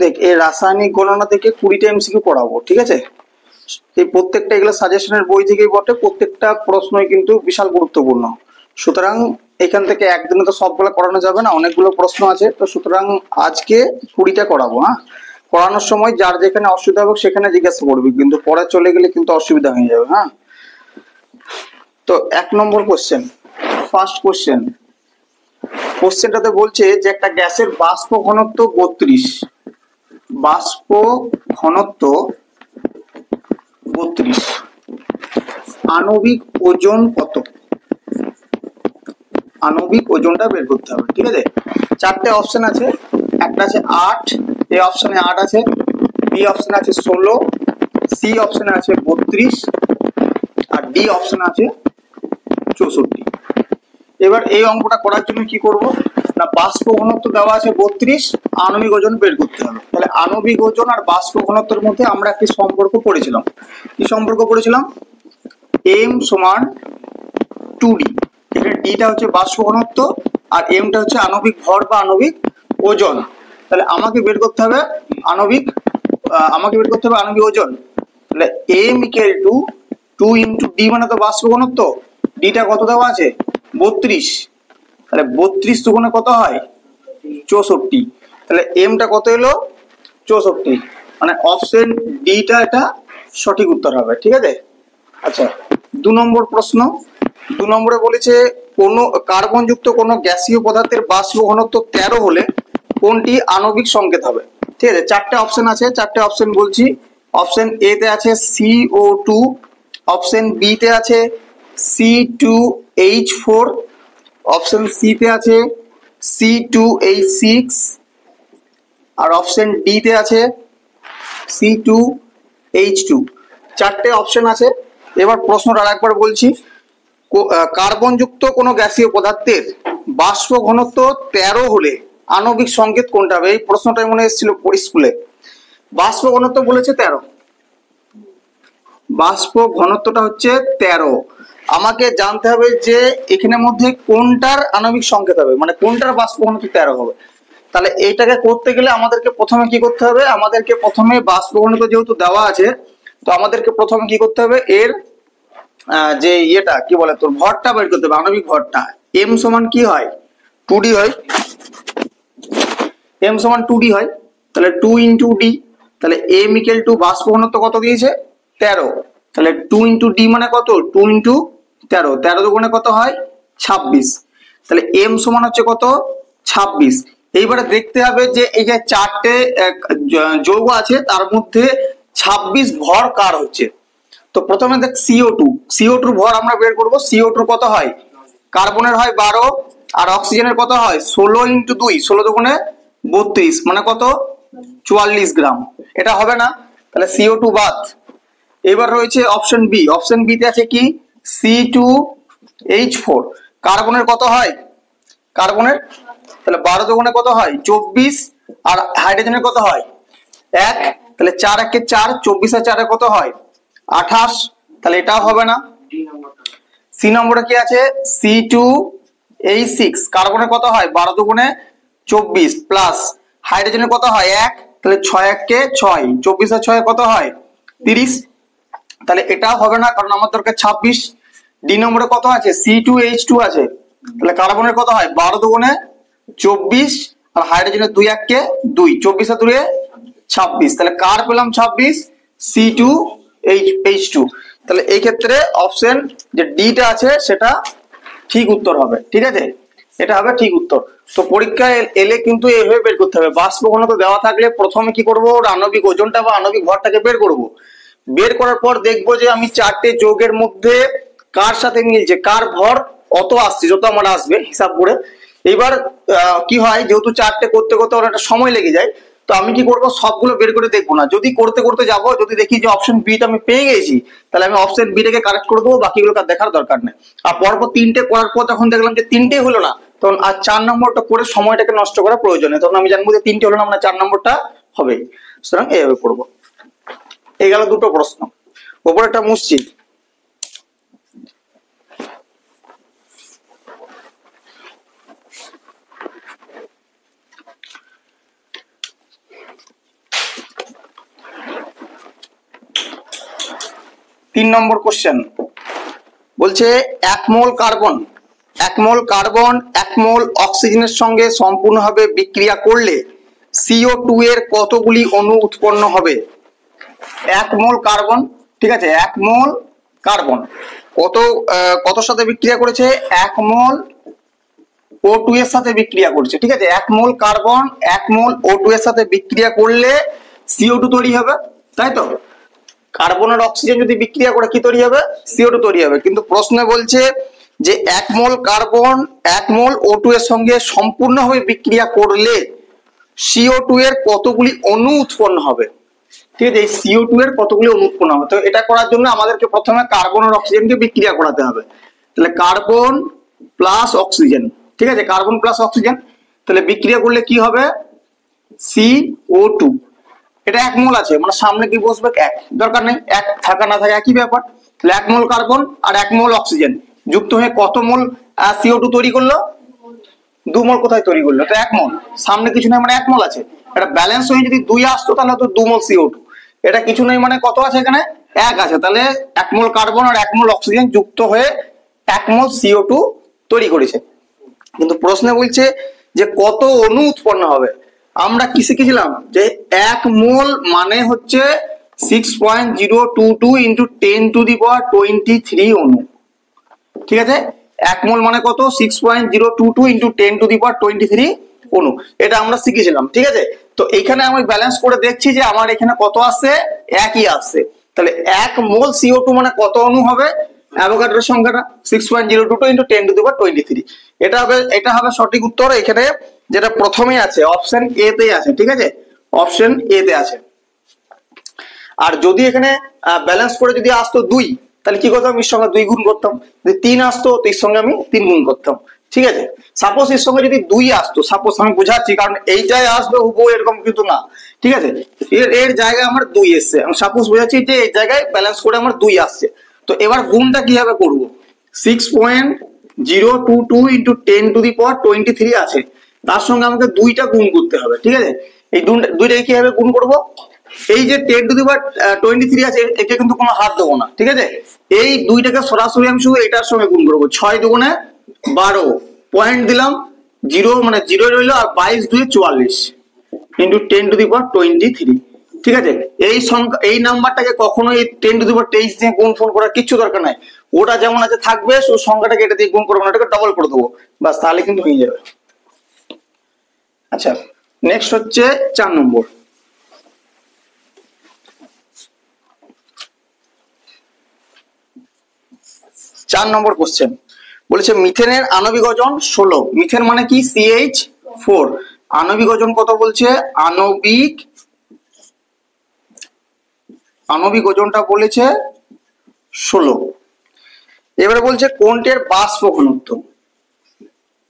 দেখ এই রাসায়নিক গণনা থেকে 20টা এমসিকিউ পড়াবো, ঠিক আছে? এই প্রত্যেকটা এগুলো সাজেশনের বই থেকেই বটে, প্রত্যেকটা প্রশ্নই কিন্তু বিশাল গুরুত্বপূর্ণ। সুতরাং এখান থেকে একদিনে তো সবগুলো করানো যাবে না, অনেকগুলো প্রশ্ন আছে, তো সুতরাং আজকে 20টা করাবো। হ্যাঁ, করানোর সময় যার যেখানে অসুবিধা হবে সেখানে জিজ্ঞাসা করবি, কিন্তু পরে চলে গেলে কিন্তু অসুবিধা হয়ে যাবে। হ্যাঁ, তো 1 নম্বর কোশ্চেন, ফার্স্ট কোশ্চেনটাতে বলছে যে একটা গ্যাসের বাষ্প ঘনত্ব 32, বাষ্প ঘনত্ব 32, আণবিক ওজন কত? আণবিক ওজনটা বের করতে হবে, ঠিক আছে? 4টে অপশন আছে, একটা আছে 8, এ অপশনে 8 আছে, বি অপশনে আছে 16, সি অপশনে আছে 32, আর ডি অপশনে আছে 64। এবার এই অঙ্কটা করার জন্য কি করব না, বাষ্প ঘনত্ব দেওয়া আছে 32, আণবিক ওজন বের করতে হবে। তাহলে আণবিক ওজন আর বাষ্প ঘনত্বের মধ্যে আমরা একটি সম্পর্ক পড়েছিলাম। কি সম্পর্ক পড়েছিলাম? m সমান 2d। এখানে ডিটা হচ্ছে বাষ্প ঘনত্ব আর এমটা হচ্ছে আণবিক ভর বা আণবিক ওজন। তাহলে আমাকে বের করতে হবে আণবিক ওজন। তাহলে m equal to 2 into D মানে তো বাষ্প ঘনত্ব, ডিটা কত দেওয়া আছে? 32। তাহলে 32 দুগুণে কত হয়? 64। তাহলে এমটা কত এলো? 64। মানে অপশন ডিটা এটা সঠিক উত্তর হবে, ঠিক আছে? আচ্ছা, 2 নম্বর প্রশ্ন। 2 নম্বরে বলেছে কোন কার্বনযুক্ত কোন গ্যাসীয় পদার্থের বাষ্প ঘনত্ব 13 হলে কোনটি আণবিক সংকেত হবে? ঠিক আছে, 4টে অপশন আছে, 4টে অপশন বলছি। অপশন এ তে আছে CO2, অপশন বি তে আছে C2H4, অপশন সি তে আছে C2H6, আর অপশন ডি তে আছে C2H2। 4টে অপশন আছে। এবার প্রশ্নটা আরেকবার বলছি, কার্বনযুক্ত কোনো গ্যাসীয় পদার্থের বাষ্প ঘনত্ব 13 হলে আণবিক সংকেত কোনটা হবে? এই প্রশ্নটাই মনে এসেছিল স্কুলে। বাষ্প ঘনত্ব বলেছে 13, বাষ্প ঘনত্বটা হচ্ছে 13। আমাকে জানতে হবে যে এখানের মধ্যে কোনটার আণবিক সংকেত হবে, মানে কোনটার বাষ্প ঘনত্ব 13 হবে। তাহলে এইটাকে করতে গেলে আমাদেরকে প্রথমে কি করতে হবে? আমাদেরকে প্রথমে বাষ্প ঘনত্ব যেহেতু দেওয়া আছে, তো আমাদেরকে প্রথমে কি করতে হবে, এর যে ইয়েটা কি বলে তোর ভরটা বের করতে হবে, আণবিক ভরটা। m সমান কি হয়? 2d হয়, m সমান 2d হয়। তাহলে 2 ইন্টু d, তাহলে m ইকুয়াল টু বাষ্প ঘনত্ব কত দিয়েছে? 13। তাহলে 2 ইন্টু d মানে কত? 2 ইন্টু 13, 13 দুগুণে কত হয়? 26। তাহলে m সমান হচ্ছে কত? 26। এইবারে দেখতে হবে যে এই যে 4টে যৌগ আছে তার মধ্যে 26 ভর কার হচ্ছে। তো প্রথমে দেখ CO2 ভর আমরা বের করব। CO2 কত হয়? কার্বনের হয় 12 আর অক্সিজেনের কত হয়? 16 ইন্টু 2, 16 দুগুণে 32 মানে কত? 44 গ্রাম। এটা হবে না, তাহলে CO2 বাদ। এবার রয়েছে অপশন বি। অপশন বি তে আছে কি? C2H4। কার্বনের কত হয়? কার্বনের তাহলে 12 দুগুণে কত হয়? 24। আর হাইড্রোজেনের কত হয়? 1। তাহলে 4 একে 4, 24 আর 4 কত হয়? 28। তাহলে এটাও হবে না। সি নম্বরে কি আছে? C2H6। কার্বনের কত হয়? 12 দুগুণে 24 প্লাস হাইড্রোজেনের কত হয়? 1। তাহলে 6 একে 6, 24 আর 6 কত হয়? 30। তাহলে এটাও হবে না, কারণ আমার দরকার 26। ডি নম্বরে কত আছে? C2H2 আছে। তাহলে কার্বনের কত হয়? 12 দুগুণে 24 আর হাইড্রোজেনের 2 একে 2, 24 আর 2 26। তাহলে কার পেলাম 26? C2H2। তাহলে এই ক্ষেত্রে অপশন যে ডিটা আছে সেটা ঠিক উত্তর হবে, ঠিক আছে? এটা হবে ঠিক উত্তর। তো পরীক্ষায় এলে কিন্তু এইভাবে বের করতে হবে। বাষ্প ঘনত্ব দেওয়া থাকলে প্রথমে কি করব? আণবিক ওজনটা বা আণবিক ভরটাকে বের করব। বের করার পর দেখবো যে আমি 4টে যৌগের মধ্যে কার সাথে মিলছে, কার ভর অত আসছে, যত আমার আসবে হিসাব করে। এবার কি হয়, যেহেতু 4টে করতে করতে অনেকটা সময় লেগে যায়, তো আমি কি করব? সবগুলো বের করে দেখবো না, যদি করতে করতে যাবো, যদি দেখি যে অপশন বি টা আমি পেয়ে গেছি, তাহলে আমি অপশন বি টাকে কারেক্ট করে দেবো, বাকিগুলো আর দেখার দরকার নেই। আর পরপর 3টে করার পর যখন দেখলাম যে 3টেই হলো না, তখন আর 4 নম্বরটা করে সময়টাকে নষ্ট করা প্রয়োজন নেই। তখন আমি জানবো যে 3টে হলো না, মানে 4 নম্বরটা হবে। সুতরাং এইভাবে করবো। এই গেল দুটো প্রশ্ন। ওপরে একটা মুছছি। 3 নম্বর কোশ্চেন বলছে 1 মোল কার্বন 1 মোল অক্সিজেনের সঙ্গে সম্পূর্ণভাবে বিক্রিয়া করলে CO2 এর কতগুলি অণু উৎপন্ন হবে? 1 মোল কার্বন, ঠিক আছে, 1 মোল কার্বন কত সাথে বিক্রিয়া করেছে? 1 মোল O2 এর সাথে বিক্রিয়া করছে, ঠিক আছে। 1 মোল কার্বন 1 মোল O2 এর সাথে বিক্রিয়া করলে CO2 তৈরি হবে, তাই তো? কার্বন আর অক্সিজেন যদি বিক্রিয়া করে কি তৈরি হবে? CO2 তৈরি হবে। কিন্তু প্রশ্নে বলছে যে 1 মোল কার্বন 1 মোল O2 এর সঙ্গে সম্পূর্ণভাবে বিক্রিয়া করলে CO2 এর কতগুলি অণু উৎপন্ন হবে, ঠিক আছে। এই CO2 এর কতগুলি অণু উৎপন্ন হবে, তো এটা করার জন্য আমাদেরকে প্রথমে কার্বন আর অক্সিজেনকে বিক্রিয়া করাতে হবে। তাহলে কার্বন প্লাস অক্সিজেন, ঠিক আছে, কার্বন প্লাস অক্সিজেন, তাহলে বিক্রিয়া করলে কি হবে? CO2, এটা 1 মোল আছে, মানে সামনে কি বসবে? 1, দরকার নেই, 1 থাকা না থাকা একই ব্যাপার। তাহলে 1 মোল কার্বন আর 1 মোল অক্সিজেন যুক্ত হয়ে কত মোল CO2 তৈরি করলো? 2 মোল। কোথায় তৈরি করলো? এটা 1 মোল, সামনে কিছু নাই মানে 1 মোল আছে। এটা ব্যালেন্স হয়ে যদি 2 আসতো তাহলে তো 2 মোল CO2, এটা কিছু নেই মানে কত আছে এখানে? 1 আছে। তাহলে 1 মোল কার্বন আর 1 মোল অক্সিজেন যুক্ত হয়ে 1 মোল CO2 তৈরি করেছে। কিন্তু প্রশ্নে বলছে যে কত অণু উৎপন্ন হবে। আমরা কি শিখেছিলাম যে 1 মোল মানে হচ্ছে 6.022 ইন্টু 10⁻23 অণু, ঠিক আছে। 1 মোল মানে কত? 6.022 ইন্টু 10⁻23 অণু, এটা আমরা শিখেছিলাম, ঠিক আছে। তো এখানে আমি ব্যালেন্স করে দেখছি যে আমার এখানে কত আসছে? 1ই আসছে। তাহলে 1 মোল CO2 মানে কত অণু হবে? অ্যাভোগাড্রোর সংখ্যাটা 6.022 ইন্টু 10⁻23, এটা হবে সঠিক উত্তর। এখানে যেটা প্রথমে আছে অপশন এ তে আছে, ঠিক আছে, অপশন এ তে আছে। আর যদি এখানে ব্যালেন্স করে যদি আসতো 2, তাহলে কি করতাম? এর সঙ্গে 2 গুণ করতাম। যদি 3 আসতো তো এর সঙ্গে আমি 3 গুণ করতাম, ঠিক আছে। সাপোজ এর সঙ্গে যদি 2 আসতো, সাপোজ আমি বোঝাচ্ছি, কারণ এইটাই আসবে হুবহু এরকম কিন্তু না, ঠিক আছে। এর জায়গায় আমার 2 এসছে, আমি সাপোজ বোঝাচ্ছি যে এই জায়গায় ব্যালেন্স করে আমার 2 আসছে। তো এবার গুণটা কিভাবে করব? 6.022 ইন্টু 10⁻23 আছে, তার সঙ্গে আমাকে 2টা গুণ করতে হবে, ঠিক আছে। এই দুইটাকে কিভাবে গুণ করব? এই যে 10⁻23 আছে একে কিন্তু কোনো হাত দেবো না, ঠিক আছে। এই 2টাকে সরাসরি আমি শুধু এটার সঙ্গে গুণ করবো। 6 দুগুণে 12, পয়েন্ট দিলাম 0, মানে 0 রইলো, আর 22 2 44 ইন্টু 10⁻23, ঠিক আছে। এই সংখ্যা, এই নাম্বারটাকে কখনো এই 10⁻23 দিয়ে গুণ ফোন করার কিচ্ছু দরকার নাই। ওটা যেমন আছে থাকবে, শুধু সংখ্যাটাকে এটা দিয়ে গুণ করবো না, এটাকে ডবল করে দেবো, বাস, তাহলে কিন্তু হয়ে যাবে। আচ্ছা, নেক্সট হচ্ছে 4 নম্বর। 4 নম্বর কোশ্চেন বলেছে মিথেনের আণবিক ওজন 16। মিথেন মানে কি? CH4। আণবিক ওজন কত বলছে? আণবিক ওজনটা বলেছে 16। এবারে বলছে কোনটির বাষ্প ঘনত্ব?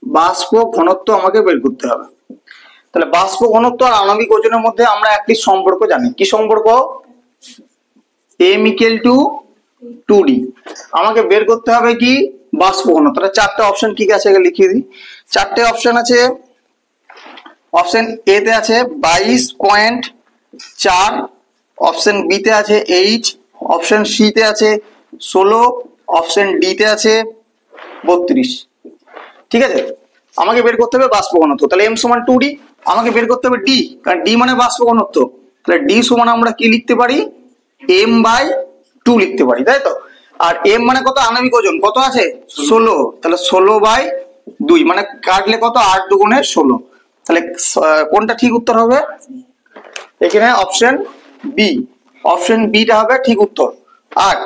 বাষ্প ঘনত্ব আমাকে বের করতে হবে। তাহলে বাষ্প ঘনত্ব আর আণবিক ওজনের মধ্যে আমরা একটি সম্পর্ক জানি। কি সম্পর্ক? m=2d। আমাকে বের করতে হবে কি? বাষ্প ঘনত্ব। তাহলে 4টে অপশন কি আছে লিখিয়ে দিই। 4টে অপশন আছে। অপশন এ তে আছে 22.4, অপশন বি তে আছে 8, অপশন সি তে আছে 16, অপশন ডি তে আছে 32, ঠিক আছে। আমাকে বের করতে হবে বাষ্প ঘনত্ব। তাহলে m সমান 2d, আমাকে বের করতে হবে d, কারণ d মানে বাষ্প ঘনত্ব। তাহলে d সমান আমরা কি লিখতে পারি? m/2 লিখতে পারি, তাই তো। আর m মানে কত? আণবিক ওজন কত আছে? 16। তাহলে 16/2 মানে কাটলে কত? 8 দুগুণে 16। তাহলে কোনটা ঠিক উত্তর হবে? এখানে অপশন বি, অপশন বিটা হবে ঠিক উত্তর, 8।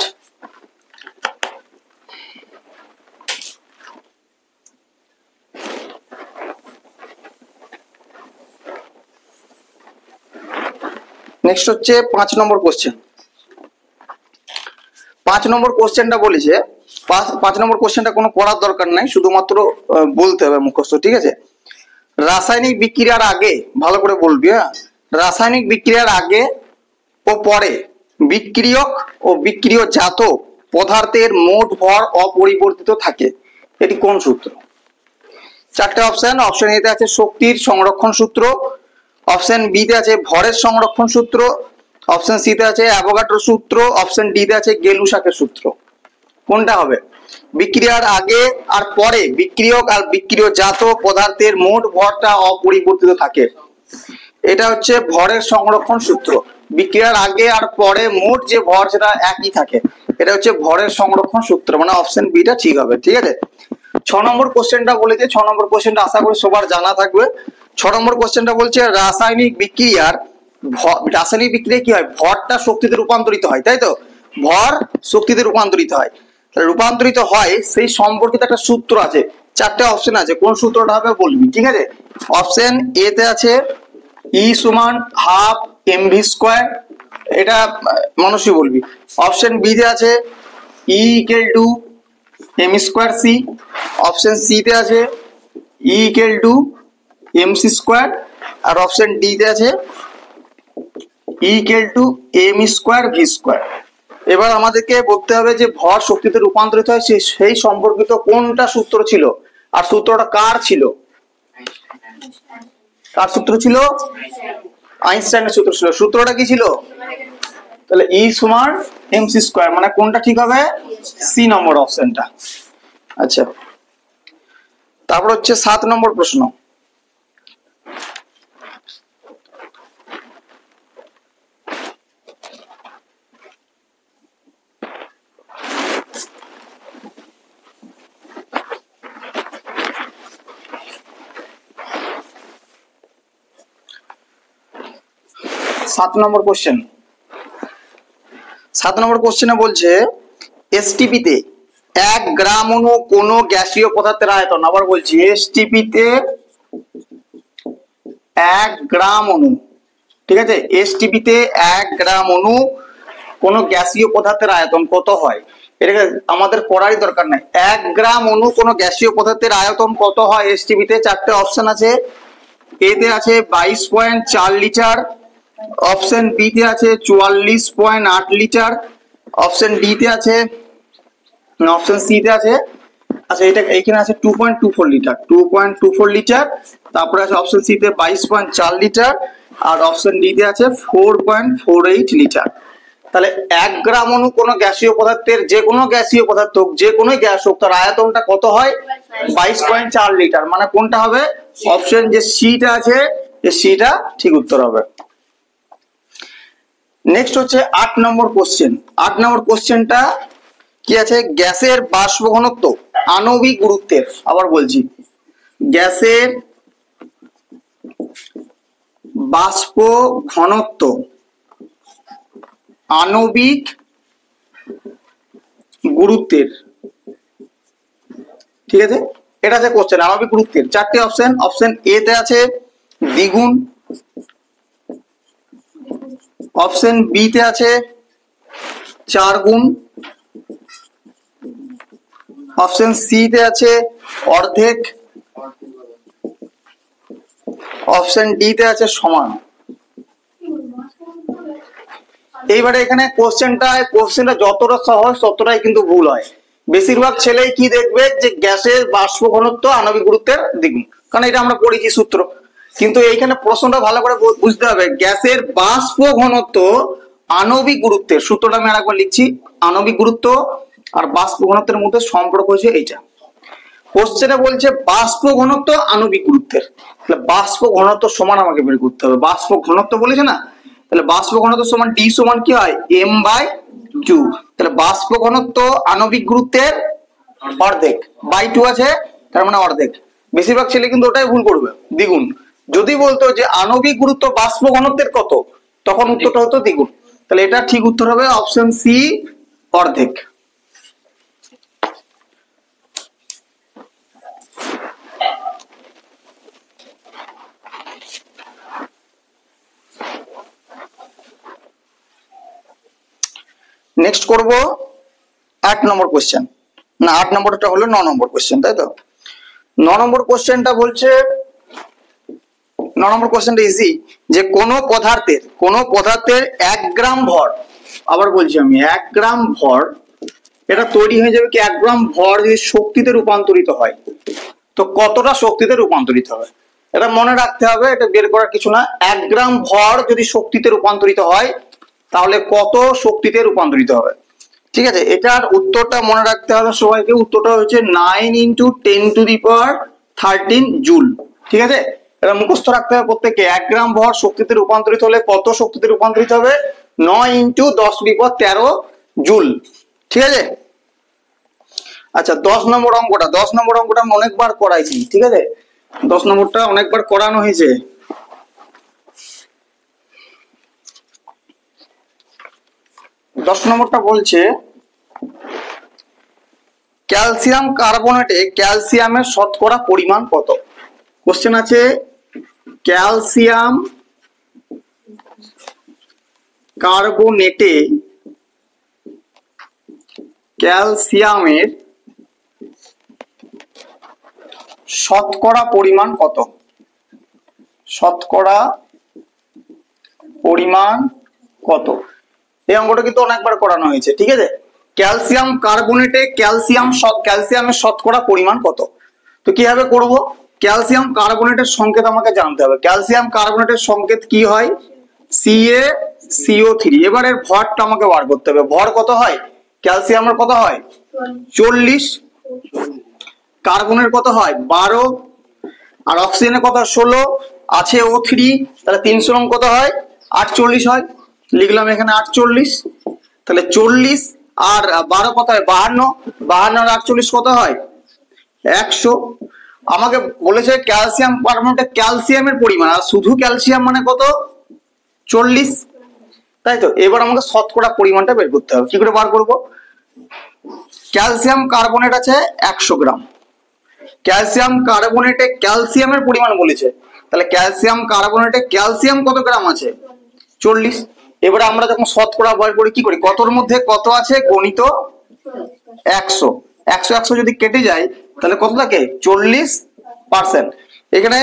নেক্সট হচ্ছে 5 নম্বর কোশ্চেন। 5 নম্বর কোশ্চেনটা বলেছে, 5 নম্বর কোশ্চেনটা কোনো করার দরকার নাই, শুধুমাত্র বলতে হবে মুখস্থ, ঠিক আছে। রাসায়নিক বিক্রিয়ার আগে, ভালো করে বলবি, হ্যাঁ, রাসায়নিক বিক্রিয়ার আগে ও পরে বিক্রিয়ক ও বিক্রিয়জাত পদার্থের মোট ভর অপরিবর্তিত থাকে। এটি কোন সূত্র? 4টে অপশন। অপশন এ তে আছে শক্তির সংরক্ষণ সূত্র, অপশন বি তে আছে ভরের সংরক্ষণ সূত্র, অপশন সি তে আছে অ্যাভোগাড্রো সূত্র, অপশন ডি তে আছে গেলুসাকের সূত্র। কোনটা হবে? বিক্রিয়ার আগে আর পরে বিক্রিয়ক আর বিক্রিয়জাত পদার্থের মোট ভরটা অপরিবর্তিত থাকে, এটা হচ্ছে ভরের সংরক্ষণ সূত্র। বিক্রিয়ার আগে আর পরে মোট যে ভর সেটা একই থাকে, এটা হচ্ছে ভরের সংরক্ষণ সূত্র, মানে অপশন বিটা ঠিক হবে। ঠিক আছে, 6 নম্বর কোশ্চেনটা বলেছে, 6 নম্বর কোশ্চেনটা আশা করি সবার জানা থাকবে। 6 নম্বর কোশ্চেনটা বলছে রাসায়নিক বিক্রিয়া কি হয়? ভরটা শক্তিতে রূপান্তরিত হয়, তাই তো? ভর শক্তিতে রূপান্তরিত হয়, রূপান্তরিত হয় সেই সম্পর্কিত একটা সূত্র আছে। 4টে অপশন আছে, কোন সূত্রটা হবে বলবি। ঠিক আছে, অপশন এ তে আছে ই সমান হাফ mv স্কয়ার, এটা মানুষই বলবি। অপশন বি তে আছে E equal to M square C, option C তে আছে E equal to M C square, আর অপশন ডি তে আছে E equal to M square V square. এবার আমাদেরকে বলতে হবে যে ভর শক্তিতে রূপান্তরিত হয় সেই সম্পর্কিত কোনটা সূত্র ছিল, আর সূত্রটা কার ছিল? কার সূত্র ছিল? আইনস্টাইনের সূত্র ছিল। সূত্রটা কি ছিল? তাহলে ই সমান এম সি স্কয়ার, মানে কোনটা ঠিক হবে? সি নম্বর অপশনটা। আচ্ছা, তারপর হচ্ছে 7 নম্বর প্রশ্ন। সাত নম্বর কোশ্চেন। 7 নম্বর কোশ্চেনে বলছে এসটিপি তে 1 গ্রাম অণু কোন গ্যাসীয় পদার্থের আয়তন, আবার বলছি এসটিপি তে 1 গ্রাম অণু, ঠিক আছে, এসটিপি তে 1 গ্রাম অণু কোন গ্যাসীয় পদার্থের আয়তন কত হয়? এটাকে আমাদের পড়ারই দরকার নাই। 1 গ্রাম অণু কোন গ্যাসীয় পদার্থের আয়তন কত হয় এসটিপি তে? 4টে অপশন আছে। এ তে আছে 22.4 লিটার, অপশন বি তে আছে 44.8 লিটার, অপশন ডি তে আছে, অপশন সি তে আছে, আচ্ছা এটা এইখানে আছে 2.24 লিটার, 2.24 লিটার, তারপরে আছে অপশন সি তে 22.4 লিটার, আর অপশন ডি তে আছে 4.48 লিটার। তাহলে 1 গ্রাম অণু কোন গ্যাসীয় পদার্থের, যে কোনো গ্যাসীয় পদার্থ যে কোনো গ্যাস হোক, তার আয়তনটা কত হয়? 22.4 লিটার, মানে কোনটা হবে? অপশন যে সিটা আছে, যে সিটা ঠিক উত্তর হবে। নেক্সট হচ্ছে 8 নম্বর কোশ্চেন। 8 নম্বর কোশ্চেনটা কি আছে? গ্যাসের বাষ্প ঘনত্ব আণবিক গুরুত্বের, আবার বলছি গ্যাসের বাষ্প ঘনত্ব আণবিক গুরুত্বের, ঠিক আছে, এটা আছে কোশ্চেন আণবিক গুরুত্বের। 4টে অপশন। অপশন এ তে আছে দ্বিগুণ, অপশন বি তে আছে 4 গুণ, অপশন সি তে আছে অর্ধেক, অপশন ডি তে আছে সমান। এইবারে এখানে কোশ্চেনটা যতটা সহজ ততটাই কিন্তু ভুল হয়। বেশিরভাগ ছেলেই কি দেখবে যে গ্যাসের বাষ্প ঘনত্ব আণবিক গুরুত্বের দ্বিগুণ, কারণ এটা আমরা পড়েছি সূত্র। কিন্তু এইখানে প্রশ্নটা ভালো করে বুঝতে হবে, গ্যাসের বাষ্প ঘনত্ব আণবিক গুরুত্বের সূত্রটা আমি আরেকবার লিখছি। আণবিক গুরুত্ব আর বাষ্প ঘনত্বের মধ্যে সম্পর্ক হচ্ছে এইটা। কোশ্চেনে বলছে বাষ্প ঘনত্ব আণবিক গুরুত্বের, তাহলে বাষ্প ঘনত্ব সমান আমাকে বের করতে হবে। বাষ্প ঘনত্ব বলেছে না, তাহলে বাষ্প ঘনত্ব সমান ডি সমান কি হয়? M by two. তাহলে বাষ্প ঘনত্ব আণবিক গুরুত্বের অর্ধেক, বাই টু আছে, তার মানে অর্ধেক। বেশিরভাগ ছেলে কিন্তু ওটাই ভুল করবে, দ্বিগুণ। যদি বলতো যে আণবিক গুরুত্ব বাষ্প ঘনত্বের কত, তখন উত্তরটা হতো দ্বিগুণ। তাহলে এটা ঠিক উত্তর হবে অপশন সি, অর্ধেক। নেক্সট করব 8 নম্বর কোশ্চেন, না 8 নম্বরটা হলো 9 নম্বর কোশ্চেন, তাই তো? 9 নম্বর কোশ্চেনটা বলছে, 9 নম্বর কোশ্চেনটা ইজি, যে কোন পদার্থের 1 গ্রাম ভর, আবার বলছি আমি 1 গ্রাম ভর, এটা তৈরি হয়ে যাবে কি 1 গ্রাম ভর যদি শক্তিতে রূপান্তরিত হয়, তো কতটা শক্তিতে রূপান্তরিত হবে? এটা মনে রাখতে হবে, এটা বের করার কিছু না। 1 গ্রাম ভর যদি শক্তিতে রূপান্তরিত হয় তাহলে কত শক্তিতে রূপান্তরিত হবে? ঠিক আছে, এটার উত্তরটা মনে রাখতে হবে সবাইকে। উত্তরটা হচ্ছে 9 × 10⁻13 জুল। ঠিক আছে, এটা মুখস্থ রাখতে হবে প্রত্যেককে। 1 গ্রাম ভর শক্তিতে রূপান্তরিত হলে কত শক্তিতে রূপান্তরিত হবে? 9 × 10⁻13 জুল। ঠিক আছে, আচ্ছা 10 নম্বর অঙ্কটা, 10 নম্বর অঙ্কটা আমি অনেকবার করাইছি। ঠিক আছে, 10 নম্বরটা অনেকবার করানো হয়েছে। 10 নম্বরটা বলছে ক্যালসিয়াম কার্বনেটে ক্যালসিয়ামের শতকরা পরিমাণ কত? কোশ্চেন আছে ক্যালসিয়াম কার্বনেটে ক্যালসিয়ামের শতকরা পরিমাণ কত? শতকরা পরিমাণ কত? এই অঙ্কটা কিন্তু অনেকবার করানো হয়েছে। ঠিক আছে, ক্যালসিয়াম কার্বনেটে ক্যালসিয়ামের শতকরা পরিমাণ কত? তো কিভাবে করব? ক্যালসিয়াম কার্বনেটের সংকেত আমাকে জানতে হবে। ক্যালসিয়াম কার্বনেটের সংকেত কি হয়? CaCO3। এবার এর ভরটা আমাকে বার করতে হবে। ভর কত হয়? ক্যালসিয়ামের কত হয়? 40। কার্বনের কত হয়? 12। আর অক্সিজেনের কত? 16। আছে O3, তাহলে 300 কত হয়? 48 হয়। লিখলাম এখানে 48। তাহলে 40 আর 12 কত হয়? 52। 52 আর 48 কত হয়? 100। আমাকে বলেছে ক্যালসিয়াম কার্বনেটে ক্যালসিয়ামের পরিমাণ, আর শুধু ক্যালসিয়াম মানে কত? 40। তাই তো, এবার আমাকে শতকরা পরিমাণটা বের করতে হবে। কি করে বার করব? ক্যালসিয়াম কার্বনেট আছে 100 গ্রাম। ক্যালসিয়াম কার্বনেটে ক্যালসিয়ামের পরিমাণ বলেছে, তাহলে ক্যালসিয়াম কার্বনেটে ক্যালসিয়াম কত গ্রাম আছে? 40। এবারে আমরা যখন শতকরা বার করি কি করি? কতর মধ্যে কত আছে গণিত 100। 100 যদি কেটে যায় তাহলে কত থাকে? 40%। এখানে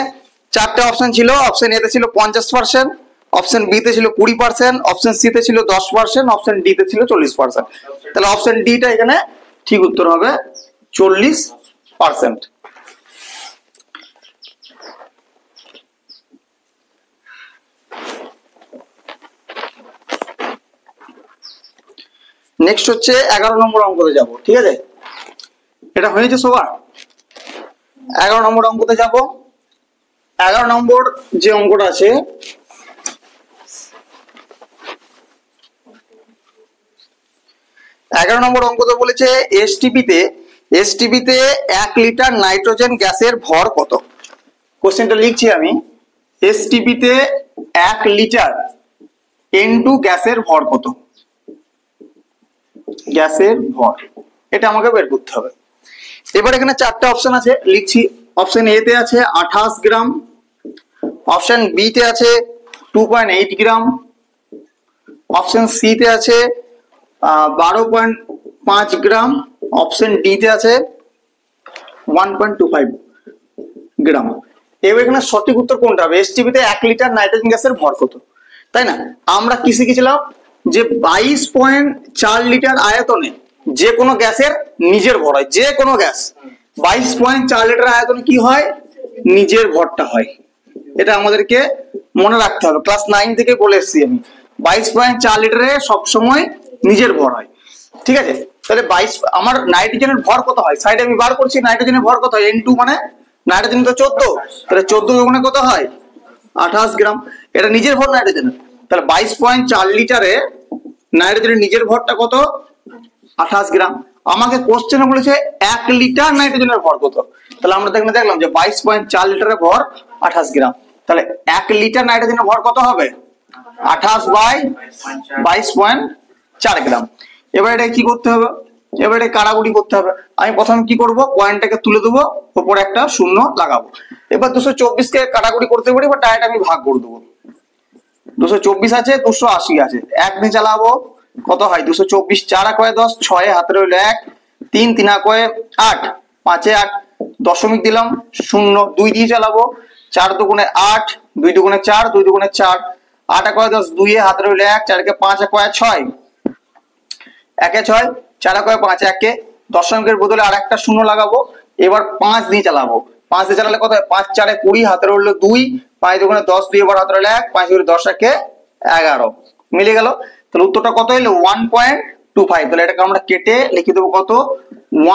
চারটে অপশন ছিল। অপশন এ তে ছিল 50%, অপশন বি তে ছিল 20%, অপশন সি তে ছিল 10%, অপশন ডি তে ছিল 40%। তাহলে অপশন ডি টা এখানে ঠিক উত্তর হবে 40%। নেক্সট হচ্ছে 11 নম্বর অঙ্কতে যাব। ঠিক আছে, এটা হয়েছে সবার? 11 নম্বর অঙ্কতে যাব। 11 নম্বর যে অঙ্কটা আছে, নম্বর অঙ্কতে বলেছে এসটিপিতে 1 লিটার নাইট্রোজেন গ্যাসের ভর কত? কোশ্চেনটা লিখছি আমি। এসটিপিতে 1 লিটার N2 গ্যাসের ভর কত? গ্যাসের ভর এটা আমাকে বের করতে হবে। এবার এখানে চারটা অপশন আছে, লিখছি। অপশন এ তে আছে 28 গ্রাম, অপশন বি তে আছে 2.8 গ্রাম, অপশন সি তে আছে 12.5 গ্রাম, অপশন ডি তে আছে 1.25 গ্রাম। এবার এখানে সঠিক উত্তর কোনটা হবে? এসটিপিতে 1 লিটার নাইট্রোজেন গ্যাসের ভর কত, তাই না? আমরা কি শিখেছিলাম? যে 22.4 লিটার আয়তনে যে কোনো গ্যাসের নিজের ভর হয়। যে কোনো গ্যাস 22.4 লিটার আয়তনে কি হয়? নিজের ভরটা হয়। এটা আমাদেরকে মনে রাখতে হবে। ক্লাস 9 থেকে বলে এসেছি আমি, 22.4 লিটারে সবসময় নিজের ভর হয়। ঠিক আছে, তাহলে 22 আমার নাইট্রোজেনের ভর কত হয়? সাইডে আমি বার করছি। নাইট্রোজেনের ভর কত হয়? N2 মানে নাইট্রোজেন তো 14, তাহলে 14 গুণে কত হয়? 28 গ্রাম। এটা নিজের ভর নাইট্রোজেনের। তাহলে 22.4 লিটারে নাইট্রোজেনের নিজের ভরটা কত? 28 গ্রাম। আমাকে কোশ্চেনে বলেছে 1 লিটার নাইট্রোজেনের ভর কত। তাহলে আমরা দেখলাম যে 22.4 লিটারের ভর 28 গ্রাম। তাহলে 1 লিটার নাইট্রোজেনের ভর কত হবে? 28/22.4 গ্রাম। এবার এটা কি করতে হবে? এবার এটা কাটাকুটি করতে হবে। আমি প্রথমে কি করব? পয়েন্টটাকে তুলে দেবো, উপরে একটা শূন্য লাগাবো। এবার 224 কে কাটাকুটি করতে পারি, বা ডাইরেক্ট আমি ভাগ করে দেবো। 224 আছে, 280 আছে, 1 দিয়ে চালাবো, কত হয়? 224, 4 একয়ে 10, 6 হাতে রইল 1, 3 3 একয়ে 8, 5 এ 8, দশমিক দিলাম 0, 2 দিয়ে চালাবো, 4 দুগুণে 8, 2 দুগুণে 4, 2 দুগুণে 4, 8 একয়ে 10, 2 এ হাতে রইল 1, 4 কে 5 একয়ে 6, 1 এ 6, 4 একয়ে 5, 1 এ দশমিকের বদলে আর একটা শূন্য লাগাবো। এবার 5 দিয়ে চালাবো। 5 দিয়ে চালালে কত হয়? 5 4 এ 20, হাতে রইল 2, 5 দুগুণে 10, 2 এবার হাতে রইল 1, 5 দুগুণে 10, 1 এ 11, মিলে গেল। তাহলে উত্তরটা কত এলো 1.25। তাহলে এটাকে আমরা কেটে লিখে দেবো কত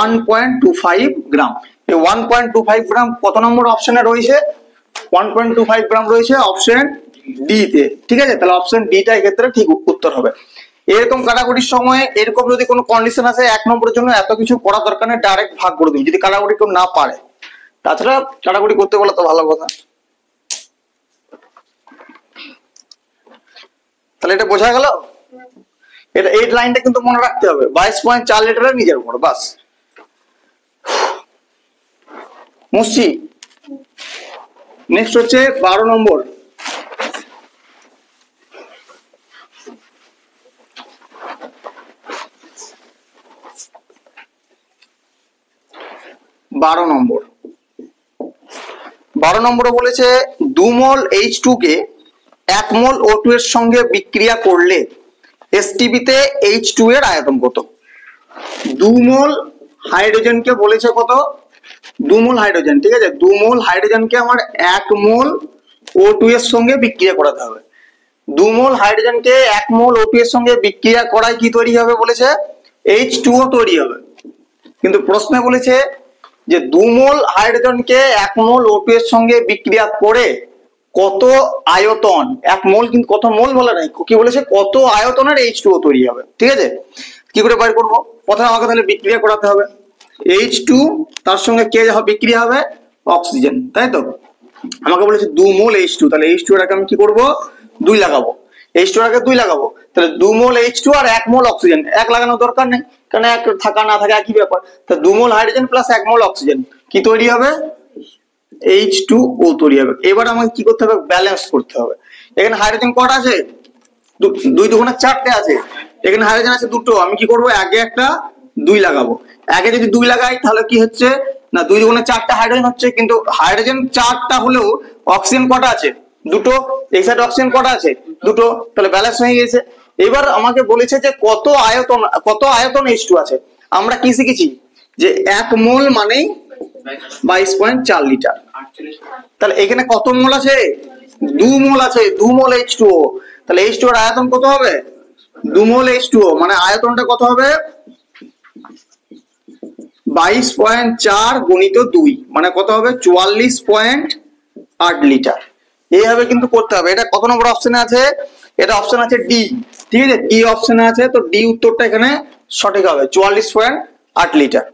1.25 গ্রাম। এই 1.25 গ্রাম কত নম্বর অপশনে রয়েছে? 1.25 গ্রাম রয়েছে অপশন ডি তে। ঠিক আছে, তাহলে অপশন ডিটা এক্ষেত্রে ঠিক উত্তর হবে। এরকম কাটাকুটির সময় এরকম যদি কোনো কন্ডিশন আসে 1 নম্বরের জন্য এত কিছু করার দরকার নেই, ডাইরেক্ট ভাগ করে দিবি যদি কাটাকুটি কেউ না পারে। তাছাড়া কাটাকুটি করতে বলে তো ভালো কথা। তাহলে এটা বোঝা গেল। এটা এই লাইনটা কিন্তু মনে রাখতে হবে, 22.4 লিটারের নিজের উপর, বাস মুসি। নেক্সট হচ্ছে 12 নম্বর। বারো নম্বরে বলেছে 2 মোল H2 কে 1 মোল O2 এর সঙ্গে বিক্রিয়া করলে STP তে H2 এর আয়তন কত? 2 মোল হাইড্রোজেনকে বলেছে কত? 2 মোল হাইড্রোজেন। ঠিক আছে, 2 মোল হাইড্রোজেনকে আমার 1 মোল O2 এর সঙ্গে বিক্রিয়া করাতে হবে। 2 মোল হাইড্রোজেনকে 1 মোল O2 এর সঙ্গে বিক্রিয়া করায় কি তৈরি হবে বলেছে? H2O তৈরি হবে। কিন্তু প্রশ্নে বলেছে যে 2 মোল হাইড্রোজেনকে 1 মোল O2 এর সঙ্গে বিক্রিয়া করে কত আয়তন, 1 মোল কিন্তু কত মোল বলা নাই, কি বলেছে কত আয়তনের H2O তৈরি হবে। ঠিক আছে, কি করে বের করব? প্রথমে আমাকে তাহলে বিক্রিয়া করাতে হবে। H2 তার সঙ্গে কে বিক্রিয়া হবে? অক্সিজেন, তাই তো। আমাকে বলেছে 2 মোল H2, তাহলে H2 এটাকে আমি কি করব? 2 লাগাবো। H2 এটাকে 2 লাগাবো, তাহলে 2 মোল H2 আর 1 মোল অক্সিজেন। 1 লাগানোর দরকার নেই, কারণ 1 থাকা না থাকা একই ব্যাপার। তাহলে 2 মোল হাইড্রোজেন প্লাস 1 মোল অক্সিজেন কি তৈরি হবে? H2O তৈরি হবে। এবার আমাকে কি করতে হবে? ব্যালেন্স করতে হবে। এখানে হাইড্রোজেন কটা আছে? 2 দুগুণে 4টে আছে। এখানে হাইড্রোজেন আছে 2টো। আমি কি করব? আগে একটা 2 লাগাবো। আগে যদি 2 লাগাই তাহলে কি হচ্ছে না 2 দুগুণে 4টা হাইড্রোজেন হচ্ছে, কিন্তু হাইড্রোজেন 4টা হলেও অক্সিজেন কটা আছে? 2টো। এই সাইড অক্সিজেন কটা আছে? 2টো। তাহলে ব্যালেন্স হয়ে গেছে। এবার আমাকে বলেছে যে কত আয়তন H2 আছে। আমরা কি শিখেছি যে 1 মোল মানেই 22.4 লিটার। তাহলে এখানে কত মোল আছে? 2 মোল আছে, 2 মোল H2O। তাহলে H2O এর আয়তন কত হবে? 2 মোল H2O মানে আয়তনটা কত হবে? 22.4 গুণিত 2 মানে কত হবে? 44.8 লিটার। এইভাবে কিন্তু করতে হবে। এটা কত নম্বর অপশনে আছে? এটা অপশন আছে ডি। ঠিক আছে, ডি অপশনে আছে, তো ডি উত্তরটা এখানে সঠিক হবে, 44.8 লিটার।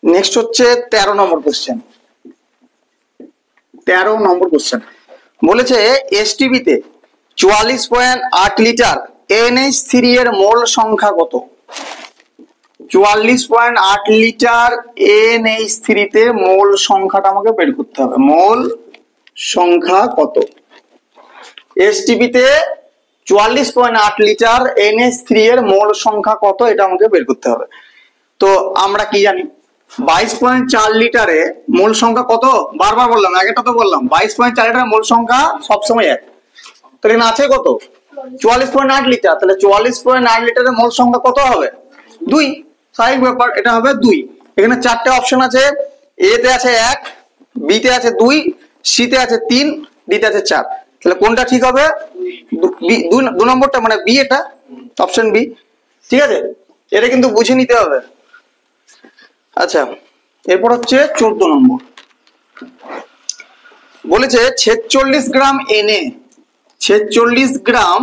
নেক্সট হচ্ছে 13 নম্বর কোশ্চেন। 13 নম্বর কোশ্চেন বলেছে STP তে 44.8 লিটার NH3 এর মোল সংখ্যা কত? 44.8 লিটার NH3 তে মোল সংখ্যাটা আমাকে বের করতে হবে। মোল সংখ্যা কত? STP তে 44.8 লিটার NH3 এর মোল সংখ্যা কত, এটা আমাকে বের করতে হবে। তো আমরা কি জানি 22.4 লিটারে মোল সংখ্যা কত? বারবার বললাম, আগেটা তো বললাম 22.4 লিটারের মোল সংখ্যা সবসময় 1। তাহলে এখানে আছে কত? 44.8 লিটার। তাহলে 44.8 লিটারের মোল সংখ্যা কত হবে? 2। স্বাভাবিক ব্যাপার, এটা হবে 2। এখানে 4টে অপশন আছে। এ তে আছে 1, বি তে আছে 2, সি তে আছে 3, ডি তে আছে 4। তাহলে কোনটা ঠিক হবে? 2 নম্বরটা মানে বি, এটা অপশন বি। ঠিক আছে, এটা কিন্তু বুঝে নিতে হবে। আচ্ছা, এরপর হচ্ছে 14 নম্বর। বলেছে 46 গ্রাম Na 46 গ্রাম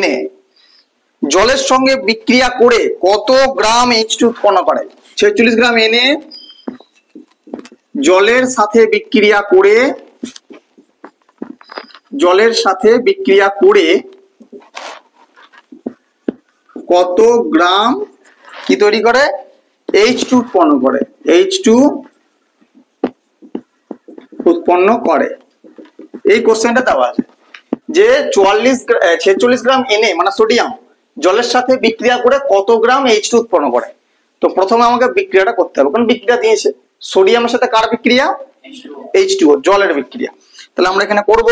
Na জলের সঙ্গে বিক্রিয়া করে কত গ্রাম H2 উৎপন্ন করে? 46 গ্রাম Na জলের সাথে বিক্রিয়া করে কত গ্রাম কি তৈরি করে? H2 উৎপন্ন করে। H2 উৎপন্ন করে। এই কোশ্চেনটা দেওয়া আছে যে 46 গ্রাম Na মানে সোডিয়াম জলের সাথে বিক্রিয়া করে কত গ্রাম H2 উৎপন্ন করে। তো প্রথমে আমাকে বিক্রিয়াটা করতে হবে, কারণ বিক্রিয়া দিয়েছে সোডিয়ামের সাথে কার বিক্রিয়া? H2O, জলের বিক্রিয়া। তাহলে আমরা এখানে করব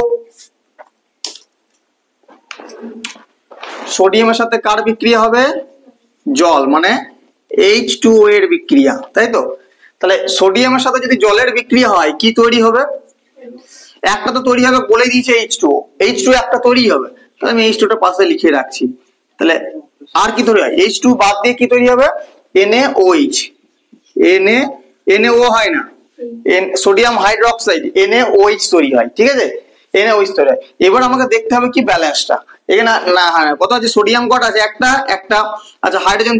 সোডিয়ামের সাথে কার বিক্রিয়া হবে? জল মানে H2O এর বিক্রিয়া, তাই তো। তাহলে সোডিয়ামের সাথে যদি জলের বিক্রিয়া হয় কি তৈরি হবে? একটা তো তৈরি হবে, বলে দিয়েছে H2O, H2 একটা তৈরি হবে, তাহলে আমি H2 টা পাশে লিখে রাখছি। তাহলে আর কি তৈরি হয়? H2 বাদ দিয়ে কি তৈরি হবে? NaOH, NaO হয় না, সোডিয়াম হাইড্রোক্সাইড NaOH তৈরি হয়, ঠিক আছে, NaOH তৈরি হয়। এবার আমাকে দেখতে হবে কি ব্যালেন্সটা এখানে, না হ্যাঁ কত আছে? সোডিয়াম কত আছে? একটা, আচ্ছা হাইড্রোজেন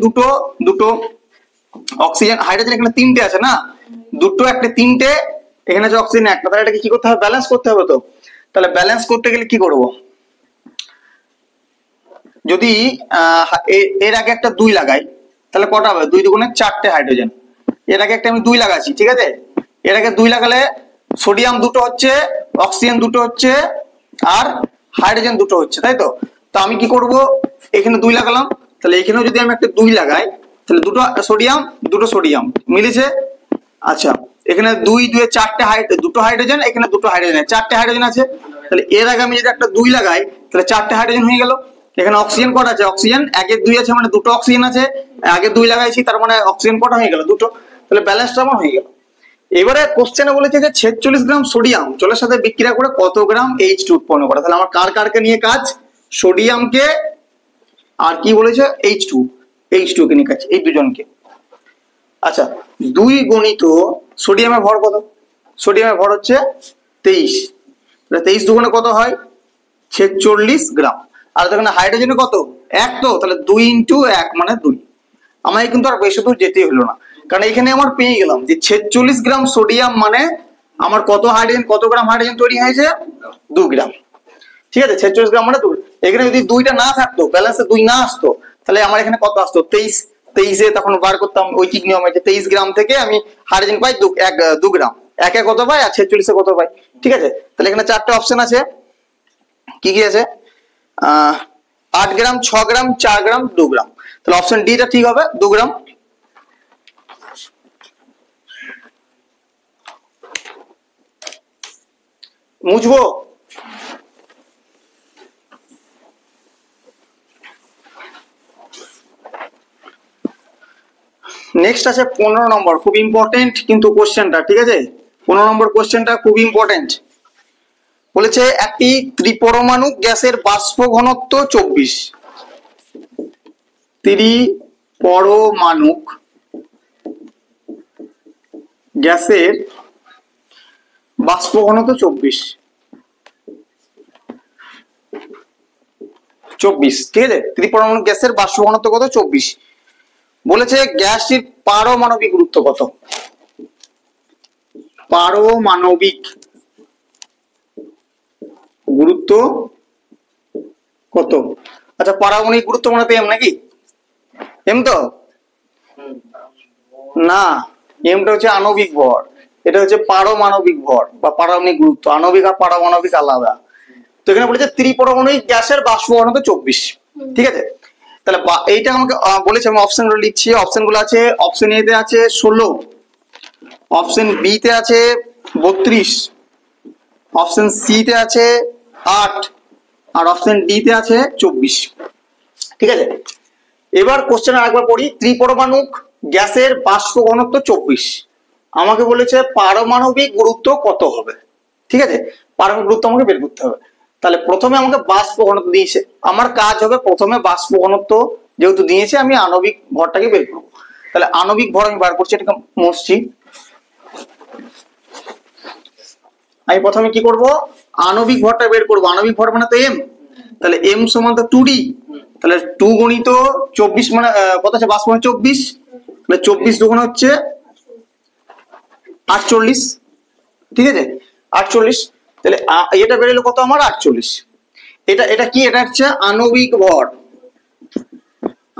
দুটো, অক্সিজেন হাইড্রোজেন এখানে তিনটে আছে না, দুটো একটা তিনটে, এখানে আছে অক্সিজেন একটা, তাহলে এটাকে কি করতে হবে? ব্যালেন্স করতে হবে। তো তাহলে ব্যালেন্স করতে গেলে কি করব? যদি এর আগে একটা 2 লাগাই তাহলে কটা হবে? 2 দুগুণে 4টে হাইড্রোজেন, এর আগে একটা আমি 2 লাগাচ্ছি, ঠিক আছে, এর আগে 2 লাগালে সোডিয়াম দুটো হচ্ছে, অক্সিজেন দুটো হচ্ছে, আর হাইড্রোজেন দুটো হচ্ছে, তাই তো? তো আমি কি করব? এখানে 2 লাগালাম, তাহলে এখানেও যদি আমি একটা 2 লাগাই তাহলে দুটো সোডিয়াম মিলেছে। আচ্ছা এখানে 2 2 4টে দুটো হাইড্রোজেন, এখানে দুটো হাইড্রোজেন, 4টে হাইড্রোজেন আছে, তাহলে এর আগে আমি যদি একটা 2 লাগাই তাহলে 4টে হাইড্রোজেন হয়ে গেল। এখানে অক্সিজেন কটা আছে? অক্সিজেন একের 2 আছে মানে দুটো অক্সিজেন আছে, আগে 2 লাগাইছি তার মানে অক্সিজেন কটা হয়ে গেল? দুটো, তাহলে ব্যালেন্সটা আমার হয়ে গেল। এবারে কোশ্চেনে বলেছে যে 46 গ্রাম সোডিয়াম জলের সাথে বিক্রিয়া করে কত গ্রাম H2 উৎপন্ন করে। তাহলে আমার কারকে নিয়ে কাজ? সোডিয়ামকে, আর কি বলেছে? H2 কে নিয়ে কাজ, এই দুজনকে। আচ্ছা 2 গণিত সোডিয়ামের ভর কত? সোডিয়ামের ভর হচ্ছে 23, তাহলে 23 দুগুণে কত হয়? 46 গ্রাম। আর এখানে হাইড্রোজেনে কত? 1, তো তাহলে 2 × 1 মানে 2। আমায় কিন্তু আর বেশি দূর যেতেই হলো না, কারণ এখানে আমার পেয়ে গেলাম যে 46 গ্রাম সোডিয়াম মানে আমার কত হাইড্রোজেন, কত গ্রাম হাইড্রোজেন তৈরি হয়েছে? 2 গ্রাম, ঠিক আছে, 46 গ্রাম মানে 2। এখানে যদি 2টা না থাকতো, ব্যালেন্সে 2 না আসতো, তাহলে আমার এখানে কত আসতো? 23 তখন বার করতাম ঐকিক নিয়মে যে 23 গ্রাম থেকে আমি হাইড্রোজেন পাই 2 গ্রাম, একে কত পাই আর 46 কত পাই, ঠিক আছে। তাহলে এখানে 4টে অপশন আছে, কি কি আছে? 8 গ্রাম, 6 গ্রাম, 4 গ্রাম, 2 গ্রাম। তাহলে অপশন ডি টা ঠিক হবে, 2 গ্রাম। মুছবো? নেক্সট আছে 15 নম্বর, খুব ইম্পর্টেন্ট কিন্তু কোশ্চেনটা, ঠিক আছে, 15 নম্বর কোশ্চেনটা খুব ইম্পর্টেন্ট। বলেছে একটি ত্রিপরমাণু গ্যাসের বাষ্প ঘনত্ব 24, ত্রিপরমাণু গ্যাসের বাষ্প ঘনত্ব 24, ঠিক আছে, ত্রিপরমাণু গ্যাসের বাষ্প ঘনত্ব কত? 24। বলেছে গ্যাসটির পারমাণবিক গুরুত্ব কত? পারমাণবিক গুরুত্ব কত? আচ্ছা পারমাণবিক গুরুত্ব মানে তো এম নাকি? এম তো না, এমটা হচ্ছে আণবিক ভর, এটা হচ্ছে পারমাণবিক ভর বা পারমাণবিক গুরুত্ব। আণবিক আর পারমাণবিক আলাদা। তো এখানে বলেছে ত্রিপরমাণবিক গ্যাসের বাষ্প ঘনত্ব 24, ঠিক আছে। তাহলে এইটা আমাকে বলেছে, আমি অপশন গুলো লিখছি। অপশন গুলো আছে, অপশন এ তে আছে 16, অপশন বি তে আছে 32, অপশন সি তে আছে 8, আর অপশন ডি তে আছে 24, ঠিক আছে। এবার কোশ্চেন আরেকবার পড়ি। ত্রিপরমাণুক গ্যাসের বাষ্প ঘনত্ব 24, আমাকে বলেছে পারমাণবিক গুরুত্ব কত হবে, ঠিক আছে, পারমাণবিক গুরুত্ব আমাকে বের করতে হবে। তাহলে প্রথমে আমাকে বাষ্প ঘনত্ব দিয়েছে, আমার কাজ হবে প্রথমে বাষ্প ঘনত্ব যেহেতু দিয়েছে আমি আণবিক ভরটাকে বের করবো। তাহলে আণবিক ভর আমি বার করছি, এটাকে মুছছি। আমি প্রথমে কি করব? আণবিক ভরটা বের করবো। আণবিক ভর মানে তো এম, তাহলে এম সমান তো 2d, তাহলে 2 গুণিত 24 মানে কত আছে? বাষ্প মানে 24, তাহলে 24 দুগুণ হচ্ছে 48, ঠিক আছে, 48। তাহলে এটা বেরোলো কত আমার? 48। এটা কি? এটা হচ্ছে আণবিক ভর।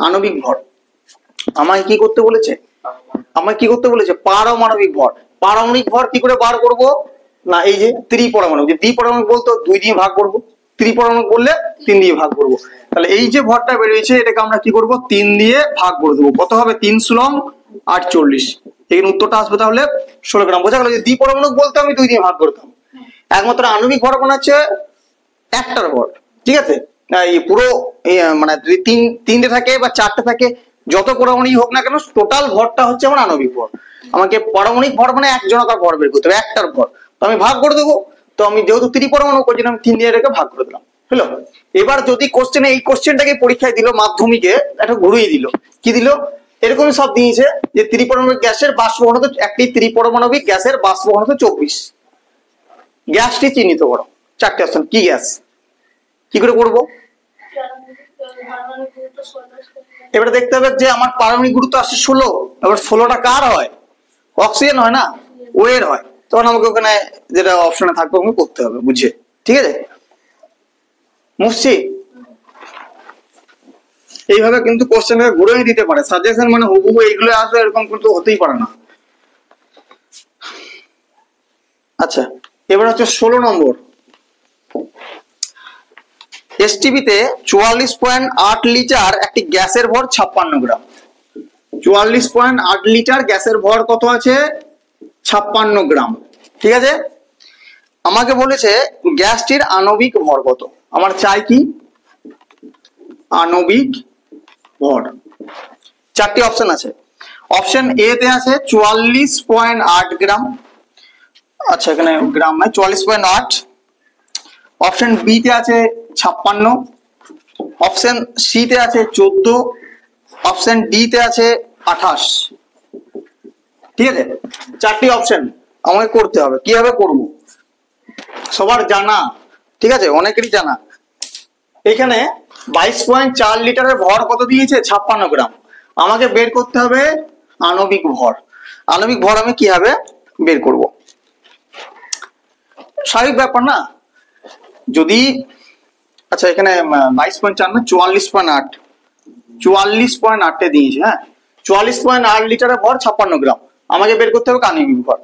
আণবিক ভর আমায় কি করতে বলেছে? পারমাণবিক ভর। পারমাণবিক ভর কি করে বার করব? না এই যে ত্রিপরমাণু, যে দ্বিপরমাণু বলতো 2 দিয়ে ভাগ করব, ত্রিপরমাণু বললে 3 দিয়ে ভাগ করব। তাহলে এই যে ভরটা বেরিয়েছে এটাকে আমরা কি করব? 3 দিয়ে ভাগ করে দেবো। কত হবে? 3 × 48। এখানে উত্তরটা আসবে তাহলে 16 গ্রাম। বোঝা গেল যে দ্বিপরমাণু বলতে আমি 2 দিয়ে ভাগ করতাম। একমাত্র আণবিক ভর কোন আছে? একটার ভর, ঠিক আছে। এই পুরো মানে যদি 3টে থাকে বা 4টে থাকে, যত পরমাণুই হোক না কেন, টোটাল ভরটা হচ্ছে আমার আণবিক ভর। আমাকে পারমাণবিক ভর মানে একজনকার ভর বের করতে হবে, একটার ভর। তো আমি ভাগ করে দেবো, তো আমি যেহেতু ত্রিপরমাণু করছি আমি 3 দিয়ে রেখে ভাগ করে দিলাম, হলো। এবার যদি কোশ্চেনে এই কোশ্চেনটাকে পরীক্ষায় দিল, মাধ্যমিকে একটা ঘুরিয়ে দিল, কি দিল, এরকমই সব দিয়েছে যে ত্রিপরমাণবিক গ্যাসের বাষ্প ঘনত্ব, একটি ত্রিপরমাণবিক গ্যাসের বাষ্প ঘনত্ব 24। গ্যাসটি চিহ্নিত করো, 4টে অপশন, কি গ্যাস, কি করে করবো? এবারে দেখতে হবে যে আমার পারমাণবিক গুরুত্ব আসছে 16, এবার 16টা কার হয়? অক্সিজেন হয় না, ও এর হয়। তখন আমাকে ওখানে যেটা অপশনে থাকবে ওগুলো করতে হবে, বুঝে, ঠিক আছে? মুছছি। এইভাবে কিন্তু কোশ্চেনকে ঘুরেই দিতে পারে, সাজেশন মানে হুবহু এইগুলো আসবে এরকম কিন্তু হতেই পারে না। আচ্ছা, এবার হচ্ছে 16 নম্বর। এসটিপিতে 44.8 লিটার একটি গ্যাসের ভর 56 গ্রাম। 44.8 লিটার গ্যাসের ভর কত আছে? 56 গ্রাম, ঠিক আছে? আমাকে বলেছে গ্যাসটির আণবিক ভর কত। আমার চাই কি? আণবিক ভর। 4টি অপশন আছে। অপশন এ তে আছে 44.8 গ্রাম, আচ্ছা এখানে গ্রাম নয়, 44.8। অপশন বি তে আছে 56, অপশন সি তে আছে 14, অপশন ডি তে আছে 28, ঠিক আছে? 4টি অপশন আমাকে করতে হবে, কিভাবে করব সবার জানা, ঠিক আছে? অনেকেরই জানা। এখানে 22.4 লিটারের ভর কত দিয়েছে? 56 গ্রাম। আমাকে বের করতে হবে আণবিক ভর। আণবিক ভর আমি কিভাবে বের করব? স্বাভাবিক ব্যাপার না, যদি আচ্ছা এখানে 22.4 না 44.8, 44.8 দিয়েছে, হ্যাঁ 44.8 লিটারের ভর 56 গ্রাম। আমাকে বের করতে হবে আণবিক ভর।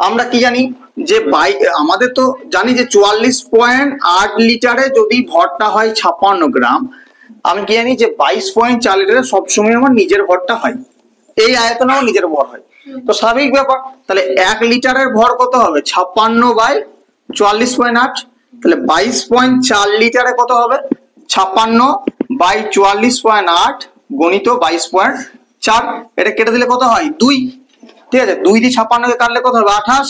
আমরা কি জানি যে আমাদের তো জানি যে 44.8 লিটারে যদি ভরটা হয় 56 গ্রাম, আমি কি জানি যে 22.4 লিটারে সবসময় আমার নিজের ভরটা হয়, এই আয়তনে আমার নিজের ভর হয়। তো স্বাভাবিক ব্যাপার, তাহলে 1 লিটারের ভর কত হবে? 56/44.8, তাহলে 22.4 লিটারে কত হবে? 56/44.8 গণিত 22.4, এটা কেটে দিলে কত হয়? 2, ঠিক আছে? 2 দিয়ে 56 কে কাটলে কত হবে? 28,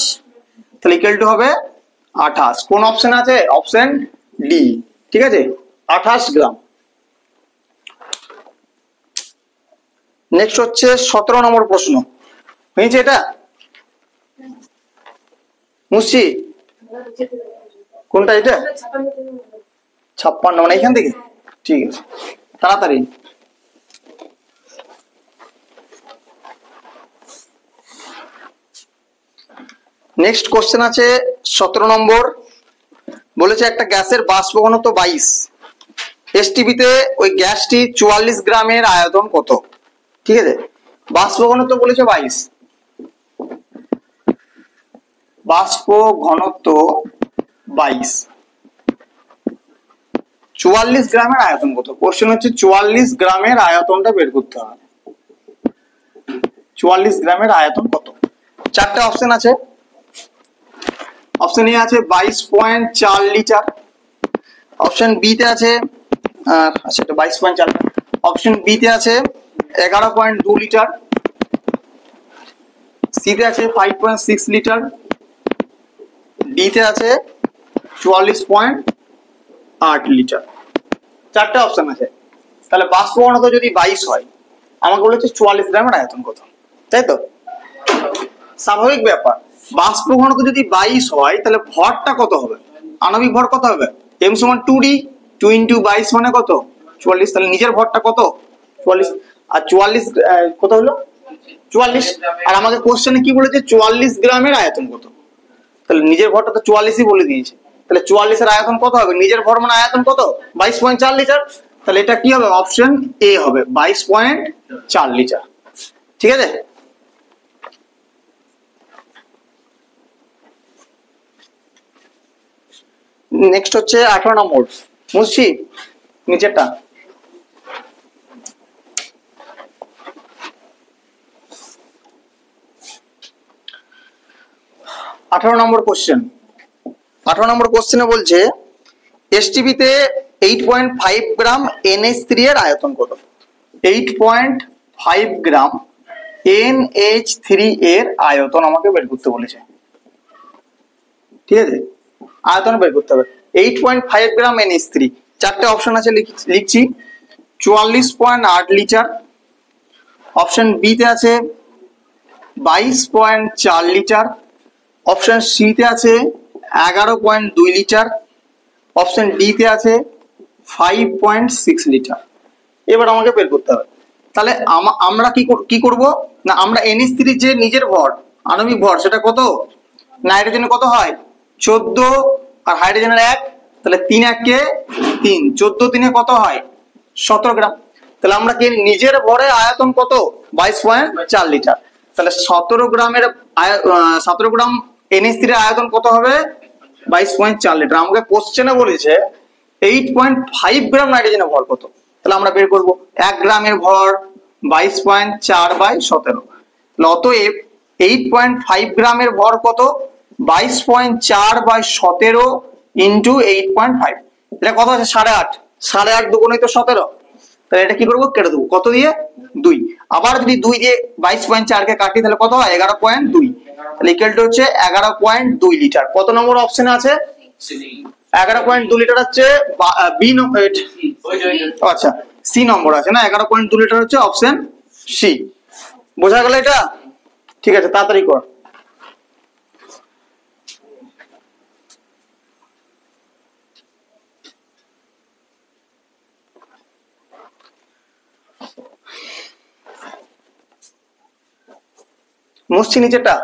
তাহলে ইকুয়াল টু হবে 28। কোন অপশন আছে? অপশন ডি, ঠিক আছে? 28 গ্রাম। নেক্সট হচ্ছে 17 নম্বর প্রশ্ন। হয়েছে এটা? মুসি কোনটা এটা? 56 মানে এখান থেকে, ঠিক আছে তাড়াতাড়ি। নেক্সট কোশ্চেন আছে 17 নম্বর। বলেছে একটা গ্যাসের বাষ্প ঘনত্ব 22, এসটিপিতে ওই গ্যাসটি 44 গ্রামের আয়তন কত? ঠিক আছে, বাষ্প ঘনত্ব বলেছে 22, বাষ্প ঘনত্ব 22, 44 গ্রামের আয়তন কত? কোশ্চেন হচ্ছে 44 গ্রামের আয়তনটা বের করতে হবে। 44 গ্রামের আয়তন কত? 4টে অপশন আছে। অপশন এ আছে 22.4 লিটার, অপশন বি তে আছে আচ্ছা এটা 22.4, অপশন বি তে আছে 11.2 লিটার, সি তে আছে 5.6 লিটার, ডি তে আছে 44.8 লিটার। 4টে অপশন আছে। তাহলে বাষ্প ঘনত্ব যদি 22 হয়, আমাকে বলেছে 44 গ্রামের আয়তন কত, তাই তো? স্বাভাবিক ব্যাপার, বাষ্প ঘনত্ব যদি 22 হয় তাহলে ভরটা কত হবে? আণবিক ভর কত হবে? m = 2d, 2 × 22 মানে কত? 44। তাহলে নিজের ভরটা কত? 44। আর 44 কত হলো? 44। আর আমাকে কোশ্চেনে কি বলেছে? 44 গ্রামের আয়তন কত? তাহলে নিজের ভরটা তো 44ই বলে দিয়েছে। তাহলে 44 এর আয়তন কত হবে? নিজের ভর মানে আয়তন কত? 22.4 লিটার। তাহলে এটা কি হবে? অপশন এ হবে 22.4 লিটার, ঠিক আছে? নেক্সট হচ্ছে 18 নম্বর। বুঝছি নিচেরটা। 18 নম্বর কোশ্চেন। 18 নম্বর কোশ্চেনে বলছে এসটিপিতে 8.5 গ্রাম NH3 এর আয়তন কত? 8.5 গ্রাম NH3 এর আয়তন আমাকে বের করতে বলেছে, ঠিক আছে, আয়তন বের করতে হবে। 8.5 গ্রাম NH3, চারটে অপশন আছে, লিখছি 44.8 লিটার, অপশন বি তে আছে 22.4 লিটার, অপশন সি তে আছে 11.2 লিটার, অপশন ডি তে আছে 5.6 লিটার। এবার আমাকে বের করতে হবে। তাহলে আমরা কি করব না, আমরা NH3 যে নিজের ভর, আণবিক ভর, সেটা কত, নাইট্রোজেনের কত হয় 14 আর হাইড্রোজেনের 1, তাহলে 3 1 3, 14 3 কত হয় 17 গ্রাম। তাহলে আমরা কি নিজের ভরে আয়তন কত 22.4 লিটার, তাহলে 17 গ্রাম NH3 এর আয়তন কত হবে 22.4 লিটার। আমাকে কোশ্চেনে বলেছে 8.5 গ্রাম নাইট্রোজেনের ভর কত, তাহলে আমরা বের করব 1 গ্রামের ভর 22.4/17, অতএব 8.5 গ্রামের ভর কত 22.4/17 ইন্টু 8.5, এটা কত আছে 8.5, 8.5 দুগুণই তো 17, তাহলে এটা কি করবো কেটে দেবো, কত দিয়ে 2, আবার যদি 2 দিয়ে 22.4 কে কাটি তাহলে কত হয় 11.2, তাহলে ইকুয়াল টু হচ্ছে 11.2 লিটার। কত নম্বর অপশনে আছে 11.2 লিটার হচ্ছে বি নম্বর, আচ্ছা সি নম্বর আছে না, 11.2 লিটার হচ্ছে অপশন সি। বোঝা গেল এটা? ঠিক আছে, তাড়াতাড়ি কর। মুছছি নিচেটা।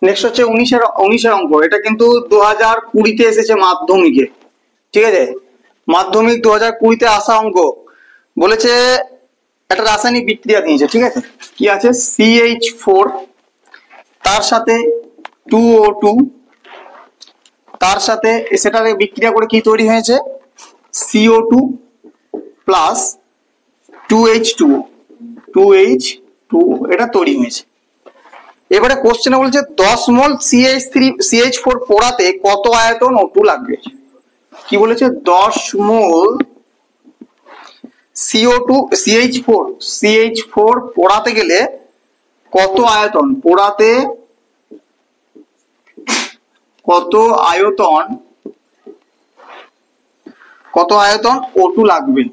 নেক্সট হচ্ছে 19 অঙ্ক, এটা কিন্তু 2020 এসেছে মাধ্যমিকে, ঠিক আছে, মাধ্যমিক 2020 আসা অঙ্ক। বলেছে একটা রাসায়নিক বিক্রিয়া দিয়েছে, ঠিক আছে, কি আছে CH4 তার সাথে 2O2, তার সাথে সেটাকে বিক্রিয়া করে কি তৈরি হয়েছে CO2 প্লাস 2H2, এটা তৈরি হয়েছে। এবারে কোশ্চেনে বলছে 10 মোল CH4 পোড়াতে কত আয়তন O2 লাগবে। কি বলেছে 10 মোল CH4 পোড়াতে গেলে কত আয়তন, পোড়াতে কত আয়তন O2 লাগবে,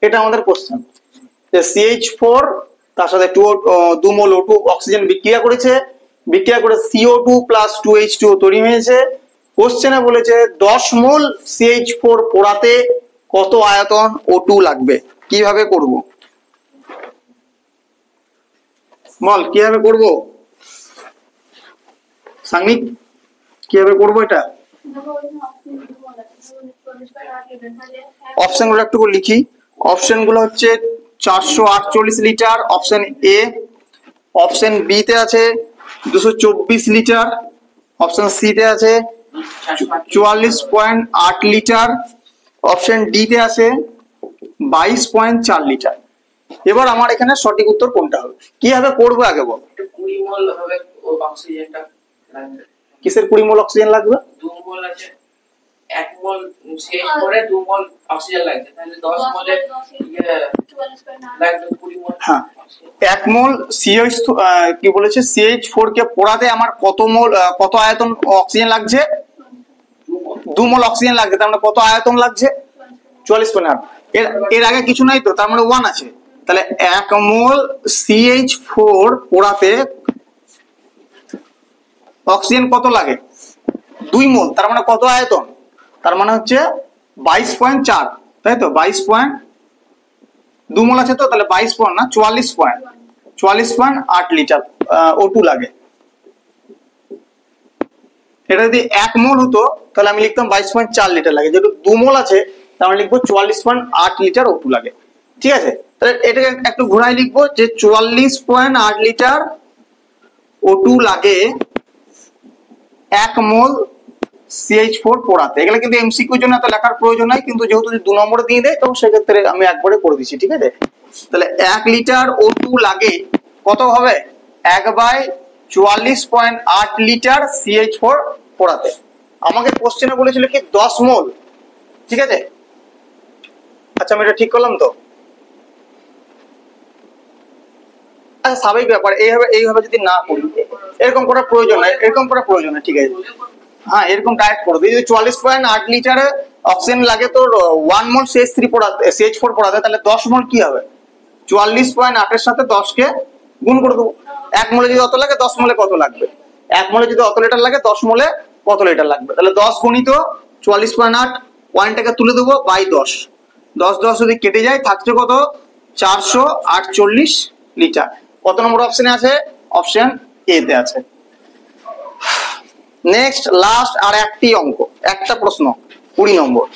এটা আমাদের কোশ্চেন। CH4 তার সাথে 2 মোল O2 অক্সিজেন বিক্রিয়া করেছে, বিক্রিয়া করে CO2 প্লাস 2H2O তৈরি হয়েছে। কোশ্চেনে বলেছে 10 মোল CH4 পোড়াতে কত আয়তন O2 লাগবে। কিভাবে করব বল, কিভাবে করব সাংনিক, কিভাবে করব এটা? অপশন গুলো একটু লিখি। অপশন গুলো হচ্ছে 448 litre option A, option B তে আছে 224 লিটার, অপশন সি তে আছে 44.8 লিটার, অপশন ডি তে আছে 22.4 লিটার। এবার আমার এখানে সঠিক উত্তর কোনটা হবে, কিভাবে করবো আগে বল। 20 মোল হবে অক্সিজেনটা লাগবে। কিসের 20 মোল অক্সিজেন লাগবে? 2 মোল আছে, 1 মোল শেষ করে 2 মোল অক্সিজেন লাগবে, তাহলে 10 মোলে লাগবে 20 মোল। হ্যাঁ, 1 মোল কি বলেছে CH4 কে পোড়াতে আমার কত আয়তন অক্সিজেন লাগছে, 2 মোল অক্সিজেন লাগছে, তার মানে কত আয়তন লাগছে 44.8। এর আগে কিছু নাই তো, তার মানে 1 আছে, তাহলে 1 মোল CH4 পোড়াতে অক্সিজেন কত লাগে 2 মোল, তার মানে কত আয়তন, তার মানে হচ্ছে 22.4, তাই তো 2 মোল আছে তো, তাহলে 44.8 লিটার O2 লাগে। এটা যদি 1 মোল হতো তাহলে আমি লিখতাম 22.4 লিটার লাগে, যেহেতু 2 মোল আছে তাহলে লিখবো 44.8 লিটার O2 লাগে। ঠিক আছে, তাহলে এটাকে একটু ঘোরাই লিখবো যে 44.8 লিটার O2 লাগে 1 মোল CH4 পোড়াতে। এগুলো কিন্তু এমসিকিউর জন্য এত লেখার প্রয়োজন নাই, কিন্তু যেহেতু 2 নম্বরে দিয়ে দেয় তখন সেক্ষেত্রে আমি একবারে করে দিচ্ছি। ঠিক আছে, তাহলে 1 লিটার O2 লাগে কত হবে 1/44.8 লিটার CH4 পোড়াতে। আমাকে কোশ্চেনে বলেছিল কি 10 মোল, ঠিক আছে। আচ্ছা আমি এটা ঠিক করলাম তো? আচ্ছা স্বাভাবিক ব্যাপার, এইভাবে যদি না করি, এরকম করার প্রয়োজন নাই, এরকম করার প্রয়োজন নেই, ঠিক আছে। হ্যাঁ এরকম ডাইরেক্ট করে দিই। যদি 44.8 লিটারে অক্সিজেন লাগে তোর 1 মোল CH4 পড়াতে, তাহলে 10 মোল কি হবে? 44.8 এর সাথে 10 কে গুণ করে দেবো। 1 মোলে যদি অত লাগে 10 মোলে কত লাগবে? 1 মোলে যদি অত লিটার লাগে 10 মোলে কত লিটার লাগবে? তাহলে 10 গুণিত 44.8, পয়েন্টটাকে তুলে দেবো বাই 10, 10 যদি কেটে যায় থাকছে কত? 448 লিটার। কত নম্বর অপশনে আছে? অপশন এ তে আছে। নেক্সট লাস্ট আর একটি অঙ্ক, একটা প্রশ্ন, 20 নম্বর।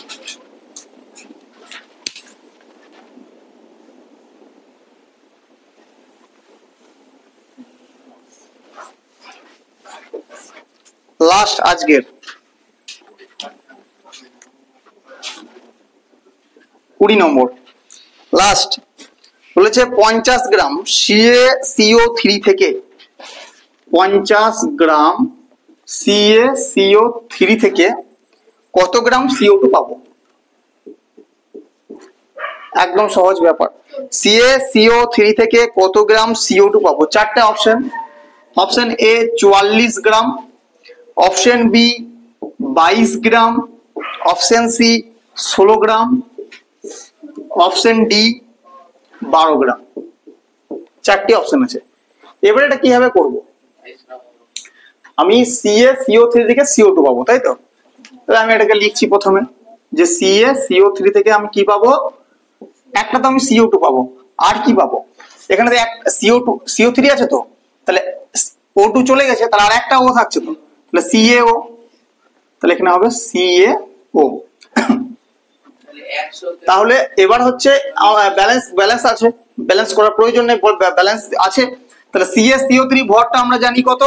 লাস্ট আজকের 20 নম্বর লাস্ট বলেছে 50 গ্রাম CaCO3 থেকে 50 গ্রাম CaCO3 থেকে কত গ্রাম CO2 পাবো? একদম সহজ ব্যাপার। CaCO3 থেকে কত গ্রাম CO2 পাবো? চারটে option. Option A 44 gram, option B 22 gram, option C 16 gram, option D 12 gram. চারটি অপশন আছে। এবারে এটা কিভাবে করব? আমি CaCO3 থেকে CO2 পাবো, তাই তো? তাহলে আমি এটাকে লিখছি প্রথমে যে CaCO3 থেকে আমি কি পাবো? একটা তো আমি CO2 পাবো, আর কি পাবো? এখানে তো এক CO3 আছে, তো তাহলে O2 চলে গেছে, তাহলে আর একটা O থাকছে, তো তাহলে CaO, তাহলে এখানে হবে CaO। তাহলে এবার হচ্ছে ব্যালেন্স আছে, ব্যালেন্স করার প্রয়োজন নেই, ব্যালেন্স আছে। তাহলে CaCO3 ভরটা আমরা জানি কত?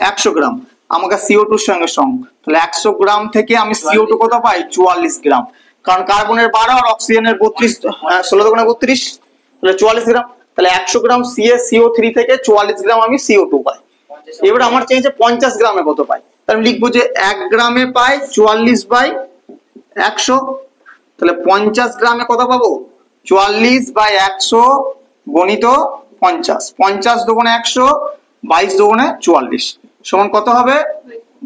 100 গ্রাম। আমাকে CO2 এর সঙ্গে তাহলে 100 গ্রাম থেকে আমি CO2 কত পাই? 44 গ্রাম। কারণ কার্বনের 12 আর অক্সিজেনের 32, 16 দুগুণে 32, তাহলে 44 গ্রাম। তাহলে 100 গ্রাম CaCO3 থেকে 44 গ্রাম আমি CO2 পাই। এবার আমার চেয়েছে 50 গ্রামে কত পাই। তাহলে লিখবো যে 1 গ্রামে পাই 44/100। তাহলে 50 গ্রামে কত পাবো? 44/100 গণিত 50, 50 দুগুণে 100, 22 দুগুণে 44 সমান কত হবে?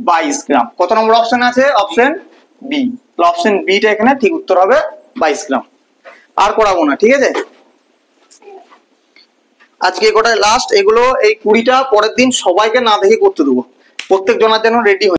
22 গ্রাম। কত নম্বর অপশন আছে? Option B. তাহলে অপশন বি টা এখানে ঠিক উত্তর হবে 22 গ্রাম। আর করাবো না, ঠিক আছে। আজকে গোটায় লাস্ট। এগুলো এই 20টা পরের দিন সবাইকে না দেখে করতে দেবো, প্রত্যেক জনের যেন রেডি হয়।